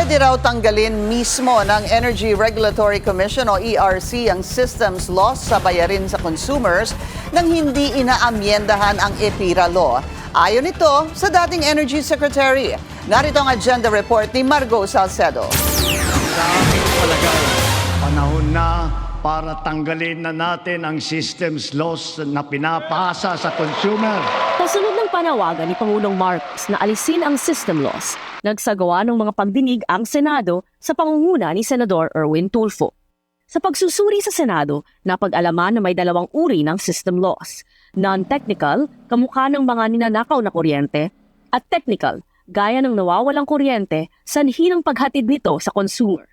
Pwede raw tanggalin mismo ng Energy Regulatory Commission o ERC ang systems loss sa bayarin sa consumers nang hindi inaamyendahan ang EPIRA law. Ayon ito sa dating Energy Secretary. Narito ang agenda report ni Margo Salcedo. Sa aming palagay, panahon na para tanggalin na natin ang systems loss na pinapasa sa consumer. Kasunod ng panawagan ni Pangulong Marcos na alisin ang system loss, nagsagawa ng mga pagdinig ang Senado sa pangunguna ni Senador Erwin Tulfo. Sa pagsusuri sa Senado, napag-alaman na may dalawang uri ng system loss. Non-technical, kamukha ng mga ninanakaw na kuryente, at technical, gaya ng nawawalang kuryente, sanhi ng paghatid nito sa consumer.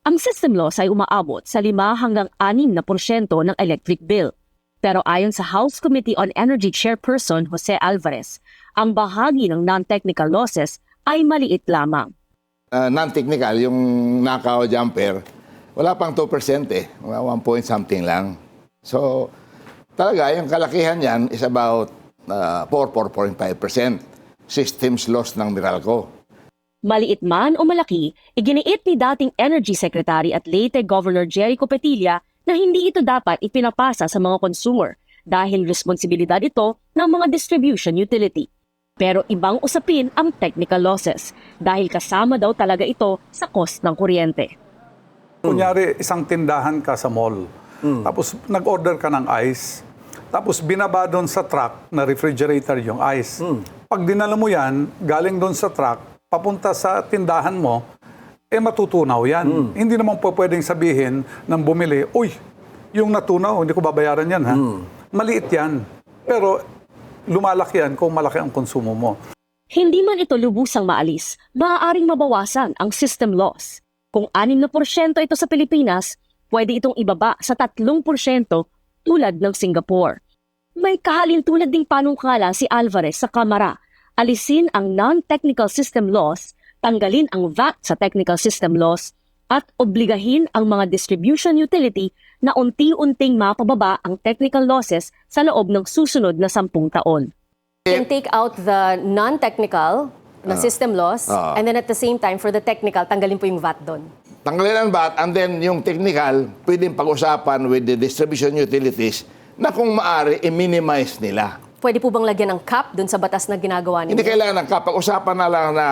Ang system loss ay umaabot sa 5 hanggang 6% ng electric bill. Pero ayon sa House Committee on Energy Chairperson Jose Alvarez, ang bahagi ng non-technical losses ay maliit lamang. Non-technical, yung nakaw jumper, wala pang 2% eh. 1 point something lang. So, talaga, yung kalakihan yan is about 4.5% systems loss ng Meralco. Maliit man o malaki, iginiit ni dating Energy Secretary at Leyte Governor Jerry Copetilla na hindi ito dapat ipinapasa sa mga consumer dahil responsibilidad ito ng mga distribution utility. Pero ibang usapin ang technical losses dahil kasama daw talaga ito sa cost ng kuryente. Kunyari, isang tindahan ka sa mall, tapos nag-order ka ng ice, tapos binaba doon sa truck na refrigerator yung ice. Pag dinala mo yan, galing doon sa truck, papunta sa tindahan mo, matutunaw yan. Hindi naman po pwedeng sabihin ng bumili, uy, yung natunaw, hindi ko babayaran yan, ha? Maliit yan. Pero lumalaki yan kung malaki ang konsumo mo. Hindi man ito lubusang maalis, maaaring mabawasan ang system loss. Kung 6% ito sa Pilipinas, pwede itong ibaba sa 3% tulad ng Singapore. May kahalintulad ding panukala si Alvarez sa Kamara. Alisin ang non-technical system loss, tanggalin ang VAT sa technical system loss, at obligahin ang mga distribution utility na unti-unting mapababa ang technical losses sa loob ng susunod na 10 taon. You can take out the non-technical na system loss, and then at the same time, for the technical, tanggalin po yung VAT doon. Tanggalin ang VAT, and then yung technical, pwedeng pag-usapan with the distribution utilities na kung maaari, i-minimize nila. Pwede po bang lagyan ng cap doon sa batas na ginagawa ninyo? Hindi kailangan ng kapag-usapan na lang na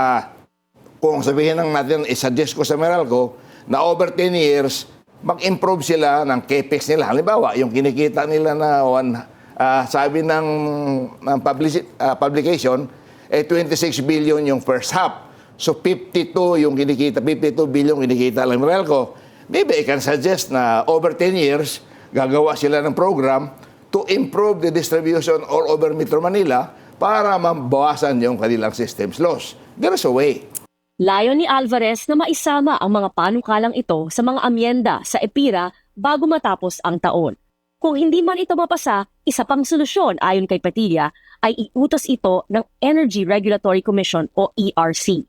kung sabihin lang natin, i-suggest ko sa Meralco na over 10 years, mag-improve sila ng capex nila. Halimbawa, yung kinikita nila na sabi ng publication, 26 billion yung first half. So 52 billion kinikita lang Meralco. Maybe I can suggest na over 10 years, gagawa sila ng program to improve the distribution all over Metro Manila para mabawasan yung kanilang systems loss. There is a way. Layo ni Alvarez na maisama ang mga panukalang ito sa mga amyenda sa EPIRA bago matapos ang taon. Kung hindi man ito mapasa, isa pang solusyon ayon kay Padilla ay iutos ito ng Energy Regulatory Commission o ERC.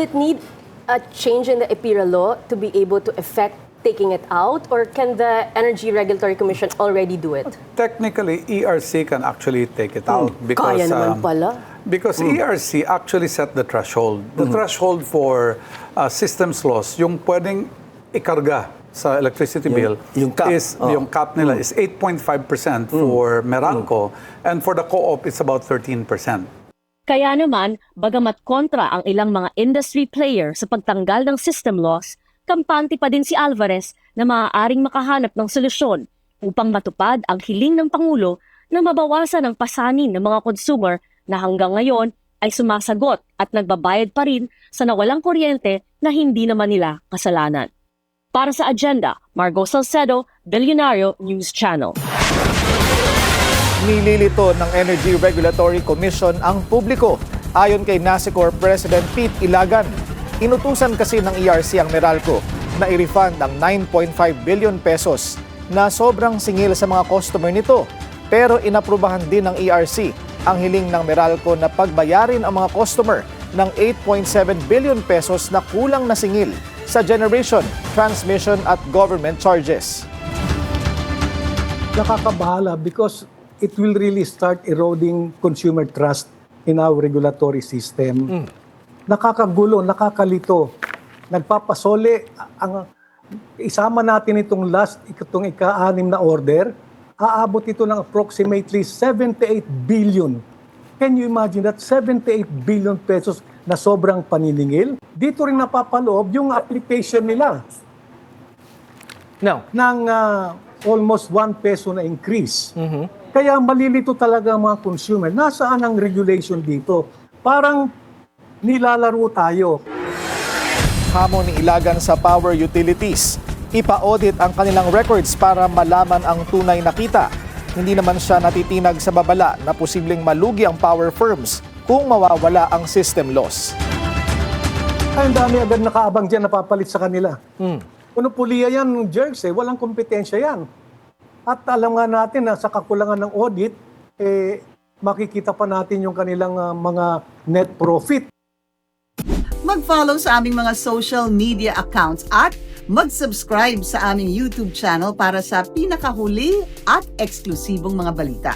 Does it need a change in the EPIRA law to be able to effect taking it out, or can the Energy Regulatory Commission already do it? Technically, ERC can actually take it out. Kaya naman pala. Because ERC actually set the threshold. The threshold for systems loss, yung pwedeng ikarga sa electricity bill, yung cap. is yung cap nila is 8.5% for Meralco, and for the co-op it's about 13%. Kaya naman, bagamat kontra ang ilang mga industry player sa pagtanggal ng system loss, kampante pa din si Alvarez na maaaring makahanap ng solusyon upang matupad ang hiling ng Pangulo na mabawasan ang pasanin ng mga consumer na hanggang ngayon ay sumasagot at nagbabayad pa rin sa nawalang kuryente na hindi naman nila kasalanan. Para sa agenda, Margo Salcedo, Billionario News Channel. Nililito ng Energy Regulatory Commission ang publiko. Ayon kay NASECOR President Pete Ilagan, inutusan kasi ng ERC ang Meralco na i-refund ang 9.5 billion pesos na sobrang singil sa mga customer nito. Pero inaprubahan din ng ERC ang hiling ng Meralco na pagbayarin ang mga customer ng 8.7 billion pesos na kulang na singil sa generation, transmission at government charges. Nakakabahala because it will really start eroding consumer trust in our regulatory system. Nakakagulo, nakakalito. nagpapasole, isama natin itong itong ika-6 na order, aabot ito ng approximately 78 billion. Can you imagine that? 78 billion pesos na sobrang paniningil. Dito rin napapaloob yung application nila Now, ng almost 1 peso na increase. Kaya malilito talaga ang mga consumer. Nasaan ang regulation dito? Parang nilalaro tayo. hamon ni Ilagan sa power utilities. Ipa-audit ang kanilang records para malaman ang tunay na kita. Hindi naman siya natitinag sa babala na posibleng malugi ang power firms kung mawawala ang system loss. Ay, ang dami agad nakaabang dyan, napapalit sa kanila. Monopoliya yan, Jerks, walang kompetensya yan. At alam nga natin na sa kakulangan ng audit, makikita pa natin yung kanilang mga net profit. Mag-follow sa aming mga social media accounts at mag-subscribe sa aming YouTube channel para sa pinakahuli at eksklusibong mga balita.